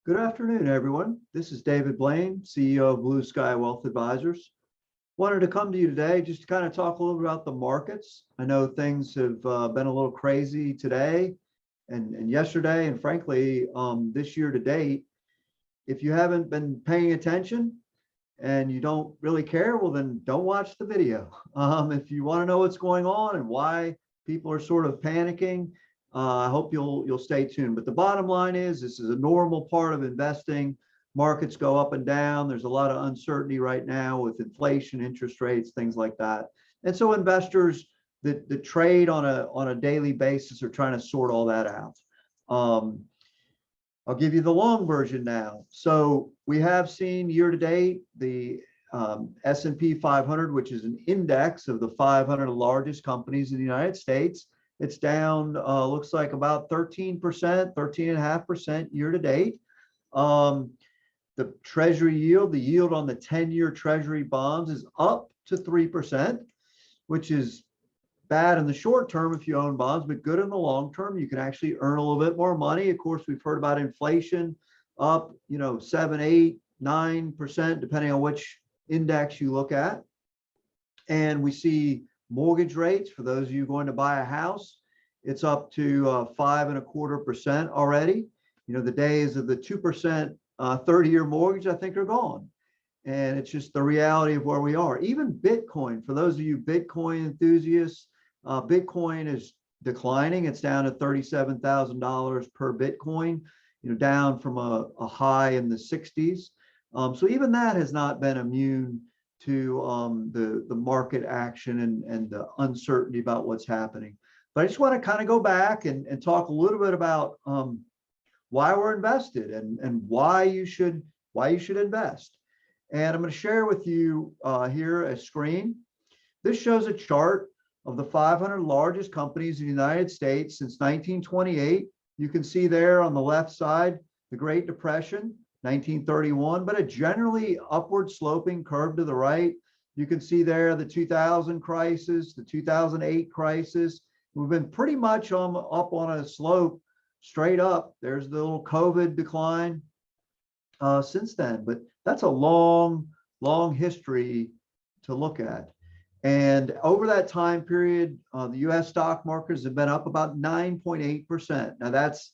Good afternoon, everyone. This is David Blaine, CEO of BlueSky Wealth Advisors. Wanted to come to you today just to kind of talk a little bit about the markets. I know things have been a little crazy today and yesterday, and frankly, this year to date. If you haven't been paying attention and you don't really care, well, then don't watch the video. If you want to know what's going on and why people are sort of panicking, I hope you'll stay tuned. But the bottom line is this is a normal part of investing. Markets go up and down. There's a lot of uncertainty right now with inflation, interest rates, things like that. And so investors that trade on a daily basis are trying to sort all that out. I'll give you the long version now. So we have seen year to date the S&P 500, which is an index of the 500 largest companies in the United States. It's down, looks like about 13%, 13.5% year to date. The Treasury yield, the yield on the 10-year Treasury bonds is up to 3%, which is bad in the short term if you own bonds, but good in the long term. You can actually earn a little bit more money. Of course, we've heard about inflation up, 7, 8, 9%, depending on which index you look at. And we see mortgage rates for those of you going to buy a house, it's up to 5.25% already. The days of the 2% 30-year mortgage, I think, are gone. And it's just the reality of where we are. Even Bitcoin, for those of you Bitcoin enthusiasts, Bitcoin is declining. It's down to $37,000 per Bitcoin, down from a high in the 60s. So even that has not been immune to the market action and the uncertainty about what's happening. But I just want to kind of go back and talk a little bit about why we're invested and why you should invest. And I'm going to share with you here a screen. This shows a chart of the 500 largest companies in the United States since 1928. You can see there on the left side, the Great Depression, 1931, but a generally upward sloping curve to the right. You can see there the 2000 crisis, the 2008 crisis. We've been pretty much up on a slope straight up. There's the little COVID decline since then, but that's a long history to look at. And over that time period, the U.S. stock markets have been up about 9.8%. Now that's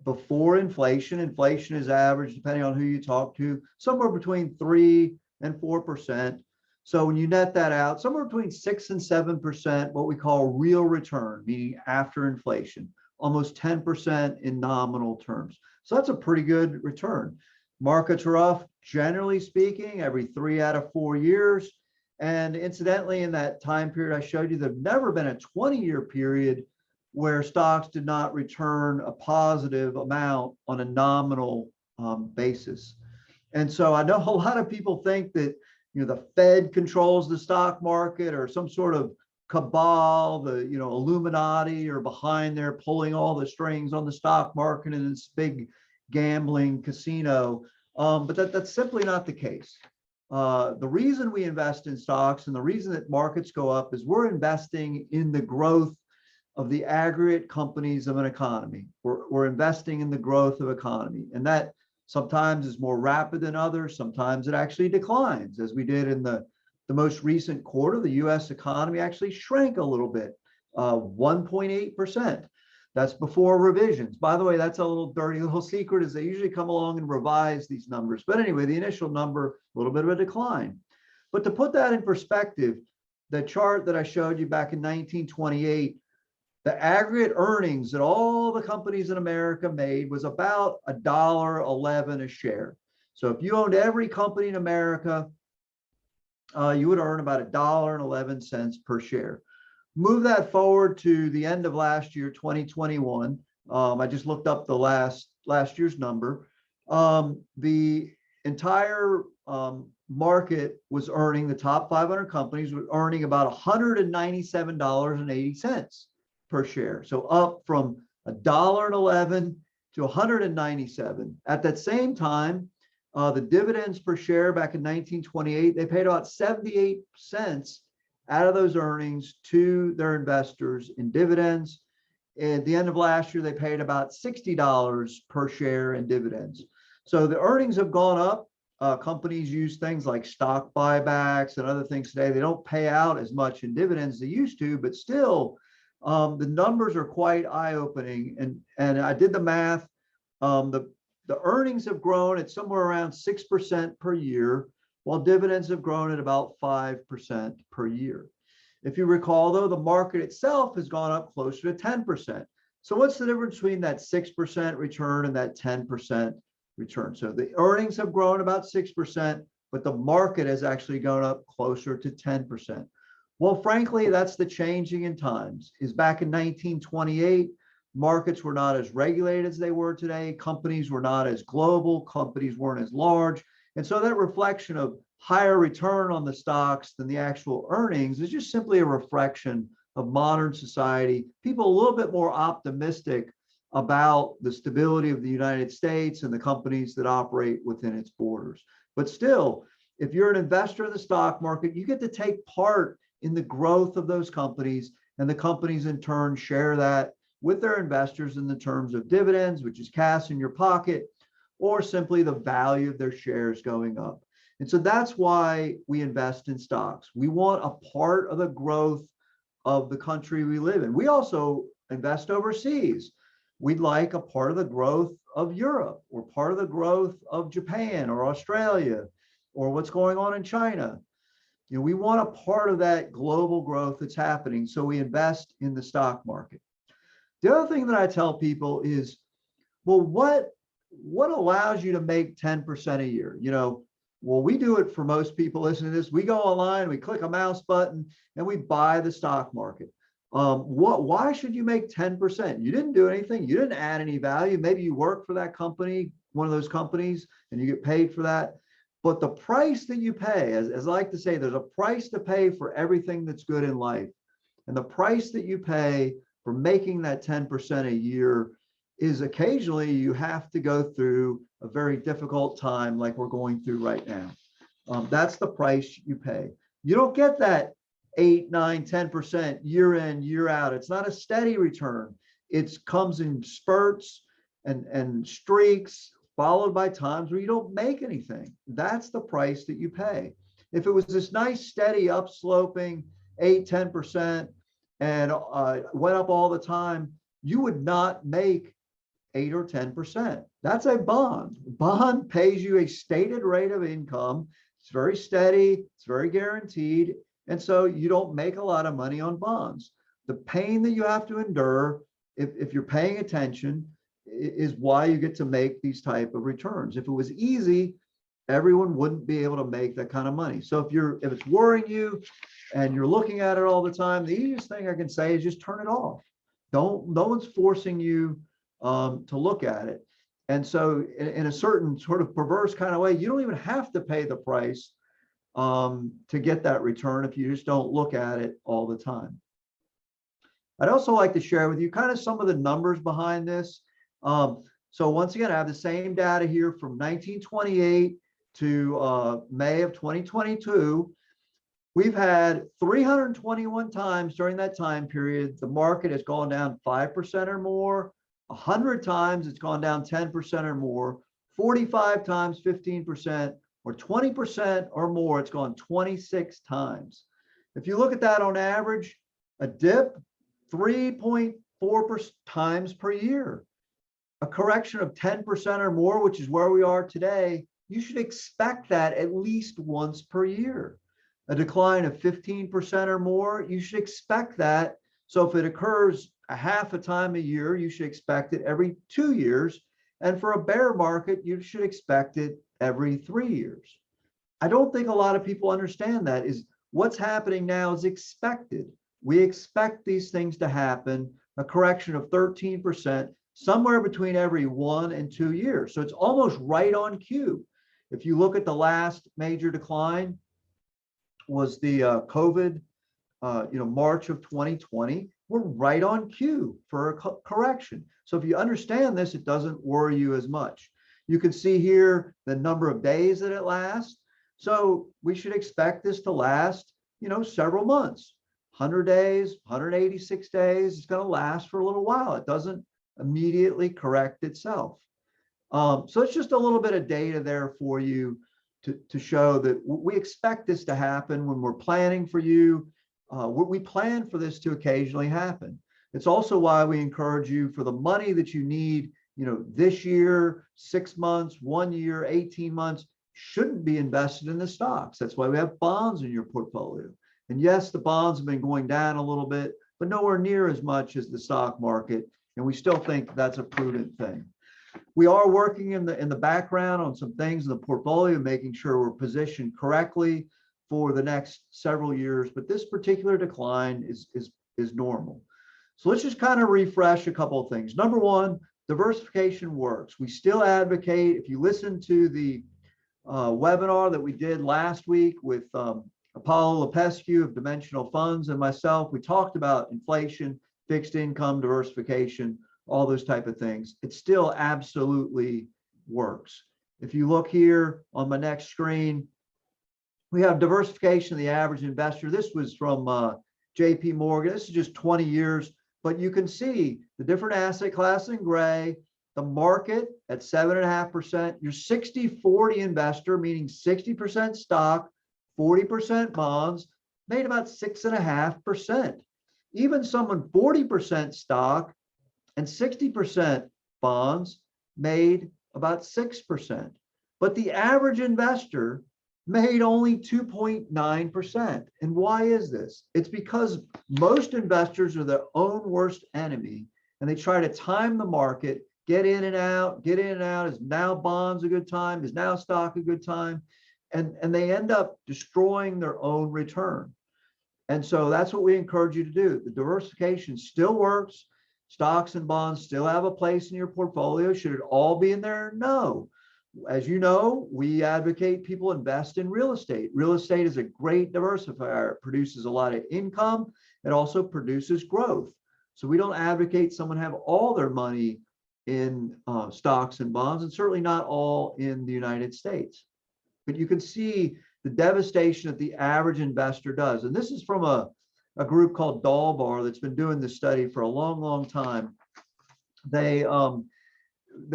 before inflation. Inflation is average, depending on who you talk to, somewhere between 3 and 4%. So when you net that out, somewhere between 6 and 7%, what we call real return, meaning after inflation, almost 10% in nominal terms. So that's a pretty good return. Markets are off, generally speaking, every 3 out of 4 years. And incidentally, in that time period I showed you, there's never been a 20-year period where stocks did not return a positive amount on a nominal basis. And so I know a lot of people think that the Fed controls the stock market or some sort of cabal, the Illuminati are behind there pulling all the strings on the stock market and this big gambling casino. But that's simply not the case. The reason we invest in stocks and the reason that markets go up is we're investing in the growth of the aggregate companies of an economy. We're investing in the growth of economy. And that sometimes is more rapid than others. Sometimes it actually declines, as we did in the most recent quarter. The US economy actually shrank a little bit, 1.8%. That's before revisions. By the way, that's a little dirty little secret, is they usually come along and revise these numbers. But anyway, the initial number, a little bit of a decline. But to put that in perspective, the chart that I showed you back in 1928, the aggregate earnings that all the companies in America made was about $1.11 a share. So if you owned every company in America, you would earn about $1.11 per share. Move that forward to the end of last year, 2021. I just looked up the last year's number. The entire market was earning, the top 500 companies were earning about $197.80 per share. So up from $1.11 to $197. At that same time, the dividends per share back in 1928, they paid about 78 cents out of those earnings to their investors in dividends. At the end of last year, they paid about $60 per share in dividends. So the earnings have gone up. Companies use things like stock buybacks and other things today. They don't pay out as much in dividends as they used to, but still, the numbers are quite eye-opening. And I did the math. The earnings have grown at somewhere around 6% per year, while dividends have grown at about 5% per year. If you recall, though, the market itself has gone up closer to 10%. So what's the difference between that 6% return and that 10% return? So the earnings have grown about 6%, but the market has actually gone up closer to 10%. Well, frankly, that's the changing in times. Is back in 1928, markets were not as regulated as they were today. Companies were not as global. Companies weren't as large. And so that reflection of higher return on the stocks than the actual earnings is just simply a reflection of modern society. People a little bit more optimistic about the stability of the United States and the companies that operate within its borders. But still, if you're an investor in the stock market, you get to take part in the growth of those companies, and the companies in turn share that with their investors in the terms of dividends, which is cash in your pocket, or simply the value of their shares going up. And so that's why we invest in stocks. We want a part of the growth of the country we live in. We also invest overseas. We'd like a part of the growth of Europe, or part of the growth of Japan or Australia, or what's going on in China. You know, we want a part of that global growth that's happening, so we invest in the stock market. The other thing that I tell people is, well, what allows you to make 10% a year? You know, well, we do it for most people listening to this. We go online, we click a mouse button, and we buy the stock market. Why should you make 10%? You didn't do anything. You didn't add any value. Maybe you work for that company, one of those companies, and you get paid for that. But the price that you pay, as I like to say, there's a price to pay for everything that's good in life. And the price that you pay for making that 10% a year is occasionally you have to go through a very difficult time like we're going through right now. That's the price you pay. You don't get that 8, 9, 10% year in, year out. It's not a steady return. It comes in spurts and streaks, followed by times where you don't make anything. That's the price that you pay. If it was this nice, steady, upsloping 8, 10%, and went up all the time, you would not make 8 or 10%. That's a bond. Bond pays you a stated rate of income. It's very steady. It's very guaranteed. And so you don't make a lot of money on bonds. The pain that you have to endure, if you're paying attention, is why you get to make these type of returns. If it was easy, everyone wouldn't be able to make that kind of money. So if it's worrying you and you're looking at it all the time, the easiest thing I can say is just turn it off. No one's forcing you to look at it. And so in a certain sort of perverse kind of way, you don't even have to pay the price to get that return if you just don't look at it all the time. I'd also like to share with you kind of some of the numbers behind this. So once again, I have the same data here from 1928 to May of 2022. We've had 321 times during that time period, the market has gone down 5% or more. 100 times it's gone down 10% or more. 45 times 15%, or 20% or more, it's gone 26 times. If you look at that on average, a dip 3.4 times per year. A correction of 10% or more, which is where we are today, you should expect that at least once per year. A decline of 15% or more, you should expect that. So if it occurs a half a time a year, you should expect it every 2 years. And for a bear market, you should expect it every 3 years. I don't think a lot of people understand that. Is what's happening now is expected. We expect these things to happen, a correction of 13%, somewhere between every 1 and 2 years. So it's almost right on cue. If you look at the last major decline was the COVID, March of 2020, we're right on cue for a correction. So if you understand this, it doesn't worry you as much. You can see here the number of days that it lasts. So we should expect this to last, several months, 100 days, 186 days. It's going to last for a little while. It doesn't immediately correct itself. So it's just a little bit of data there for you to show that we expect this to happen when we're planning for you. We plan for this to occasionally happen. It's also why we encourage you, for the money that you need, this year, 6 months, 1 year, 18 months, shouldn't be invested in the stocks. That's why we have bonds in your portfolio. And yes, the bonds have been going down a little bit, but nowhere near as much as the stock market. And we still think that's a prudent thing. We are working in the background on some things in the portfolio, making sure we're positioned correctly for the next several years. But this particular decline is normal. So let's just kind of refresh a couple of things. Number one, diversification works. We still advocate. If you listen to the webinar that we did last week with Apollo Lepescu of Dimensional Funds and myself, we talked about inflation, fixed income, diversification, all those type of things. It still absolutely works. If you look here on my next screen, we have diversification of the average investor. This was from JP Morgan. This is just 20 years, but you can see the different asset classes in gray, the market at 7.5%, your 60-40 investor, meaning 60% stock, 40% bonds, made about 6.5%. Even someone 40% stock and 60% bonds made about 6%. But the average investor made only 2.9%. And why is this? It's because most investors are their own worst enemy, and they try to time the market, get in and out, get in and out. Is now bonds a good time? Is now stock a good time? And they end up destroying their own return. And so that's what we encourage you to do. The diversification still works. Stocks and bonds still have a place in your portfolio. Should it all be in there? No. As you know, we advocate people invest in real estate. Real estate is a great diversifier. It produces a lot of income. It also produces growth. So we don't advocate someone have all their money in stocks and bonds, and certainly not all in the United States. But you can see the devastation that the average investor does. And this is from a group called Dalbar that's been doing this study for a long, long time. They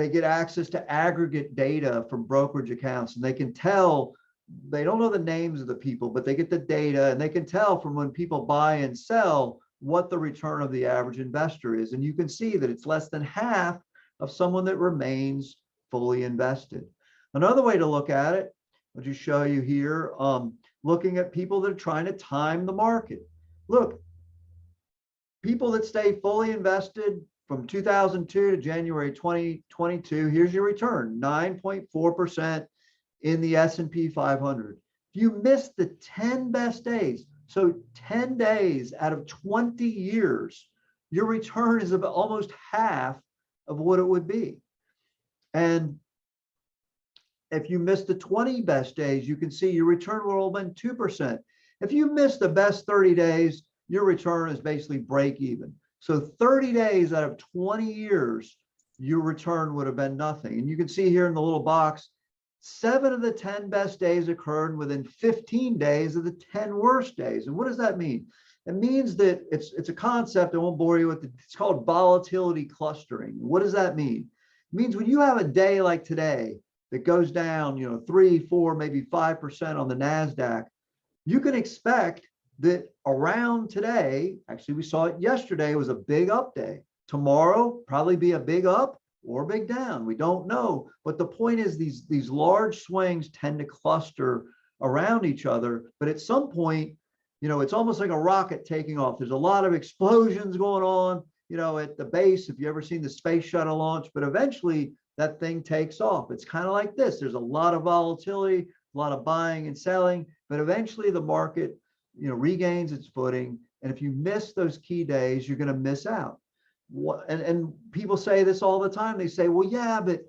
get access to aggregate data from brokerage accounts, and they can tell, they don't know the names of the people, but they get the data, and they can tell from when people buy and sell what the return of the average investor is. And you can see that it's less than half of someone that remains fully invested. Another way to look at it, I'll just show you here, looking at people that are trying to time the market. Look, people that stay fully invested from 2002 to January 2022, here's your return, 9.4% in the S&P 500. If you miss the 10 best days, so 10 days out of 20 years, your return is about almost half of what it would be. And if you miss the 20 best days, you can see your return will have been 2%. If you miss the best 30 days, your return is basically break even. So 30 days out of 20 years, your return would have been nothing. And you can see here in the little box, 7 of the 10 best days occurred within 15 days of the 10 worst days. And what does that mean? It means that it's a concept, I won't bore you with it. It's called volatility clustering. What does that mean? It means when you have a day like today that goes down, 3, 4, maybe 5% on the NASDAQ, you can expect that around today, actually we saw it yesterday, was a big up day. Tomorrow, probably be a big up or a big down. We don't know. But the point is these large swings tend to cluster around each other. But at some point, it's almost like a rocket taking off. There's a lot of explosions going on, at the base, if you ever seen the space shuttle launch, but eventually that thing takes off. It's kind of like this. There's a lot of volatility, a lot of buying and selling, but eventually the market, regains its footing. And if you miss those key days, you're going to miss out. And people say this all the time. They say, well, yeah, but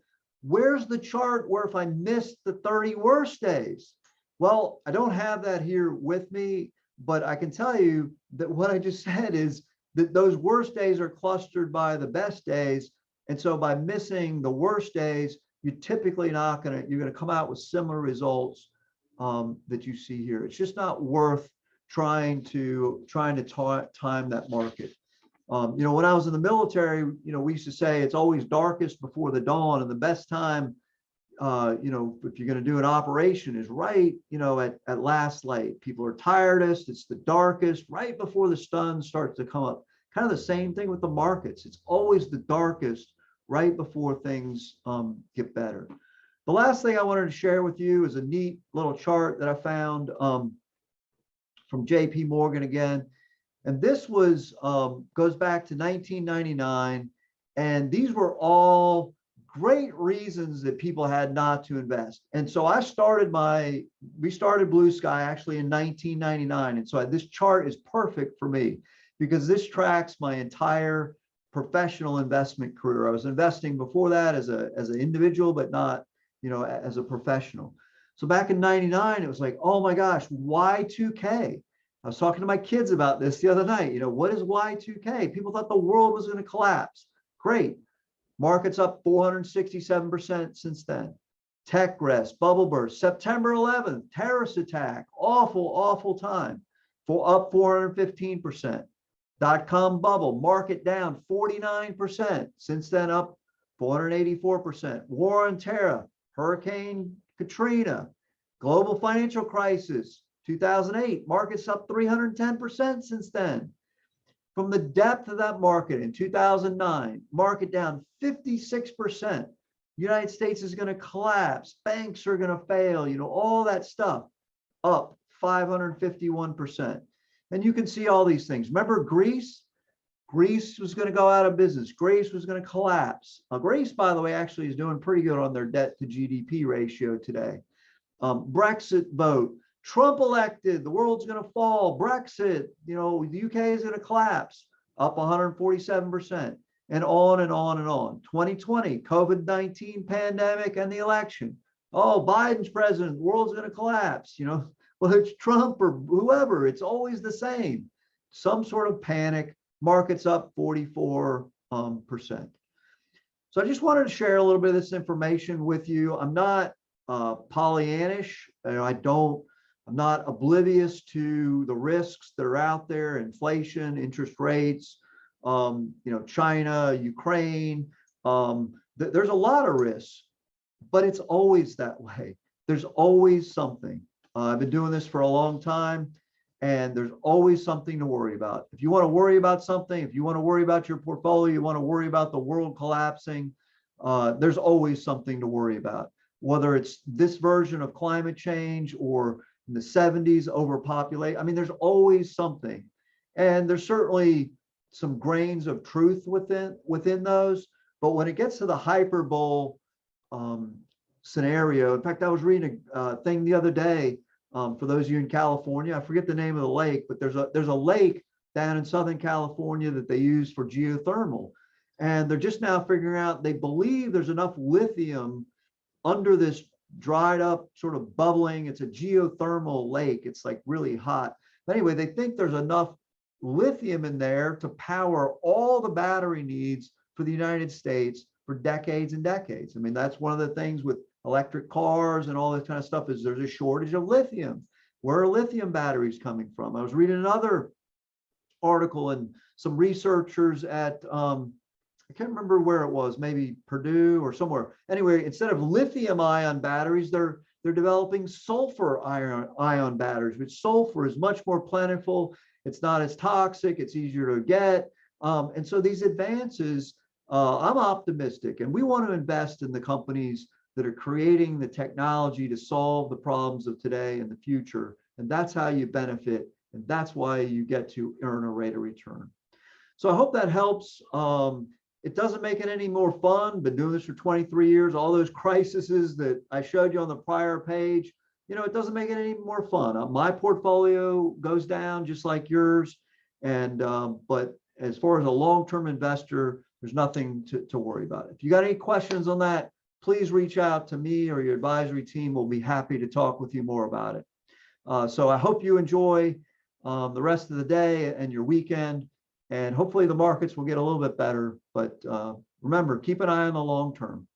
where's the chart where if I missed the 30 worst days? Well, I don't have that here with me, but I can tell you that what I just said is that those worst days are clustered by the best days. And so by missing the worst days, you're typically you're going to come out with similar results that you see here. It's just not worth trying to time that market. When I was in the military, we used to say it's always darkest before the dawn, and the best time, if you're going to do an operation is right, at last light. People are tiredest. It's the darkest right before the sun starts to come up. Kind of the same thing with the markets. It's always the darkest right before things get better. The last thing I wanted to share with you is a neat little chart that I found from JP Morgan again. And this was goes back to 1999. And these were all great reasons that people had not to invest. And so we started BlueSky actually in 1999. And so this chart is perfect for me because this tracks my entire professional investment career. I was investing before that as an individual, but not, as a professional. So back in 99, it was like, oh my gosh, Y2K. I was talking to my kids about this the other night. What is Y2K? People thought the world was going to collapse. Great. Markets up 467% since then. Tech rest, bubble burst, September 11th, terrorist attack, awful time. Up 415%. Dot-com bubble, market down 49%. Since then, up 484%. War on terror, Hurricane Katrina, global financial crisis, 2008, markets up 310% since then. From the depth of that market in 2009, market down 56%. United States is going to collapse. Banks are going to fail, all that stuff, up 551%. And you can see all these things. Remember Greece? Greece was going to go out of business. Greece was going to collapse. Greece, by the way, actually is doing pretty good on their debt to GDP ratio today. Brexit vote. Trump elected, the world's going to fall. Brexit, the UK is going to collapse, up 147%, and on and on and on. 2020, COVID-19 pandemic and the election. Oh, Biden's president, the world's going to collapse. Whether it's Trump or whoever, it's always the same. Some sort of panic, markets up 44%. So I just wanted to share a little bit of this information with you. I'm not Pollyannish. I'm not oblivious to the risks that are out there, inflation, interest rates, China, Ukraine. There's a lot of risks, but it's always that way. There's always something. I've been doing this for a long time, and there's always something to worry about. If you want to worry about something, if you want to worry about your portfolio, you want to worry about the world collapsing, there's always something to worry about. Whether it's this version of climate change or in the 70s overpopulate. I mean, there's always something. And there's certainly some grains of truth within those. But when it gets to the hyperbole scenario, in fact, I was reading a thing the other day for those of you in California. I forget the name of the lake, but there's a lake down in Southern California that they use for geothermal. And they're just now figuring out, they believe there's enough lithium under this dried up, sort of bubbling. It's a geothermal lake. It's like really hot. But anyway, they think there's enough lithium in there to power all the battery needs for the United States for decades and decades. I mean, that's one of the things with electric cars and all this kind of stuff is there's a shortage of lithium. Where are lithium batteries coming from? I was reading another article and some researchers at I can't remember where it was, maybe Purdue or somewhere. Anyway, instead of lithium ion batteries, they're developing sulfur ion batteries, which sulfur is much more plentiful. It's not as toxic. It's easier to get. And so these advances, I'm optimistic, and we want to invest in the companies that are creating the technology to solve the problems of today and the future. And that's how you benefit. And that's why you get to earn a rate of return. So I hope that helps. It doesn't make it any more fun. Been doing this for 23 years. All those crises that I showed you on the prior page, it doesn't make it any more fun. My portfolio goes down just like yours. And but as far as a long-term investor, there's nothing to worry about. If you got any questions on that, please reach out to me or your advisory team. We'll be happy to talk with you more about it. So I hope you enjoy the rest of the day and your weekend. And hopefully the markets will get a little bit better. But remember, keep an eye on the long term.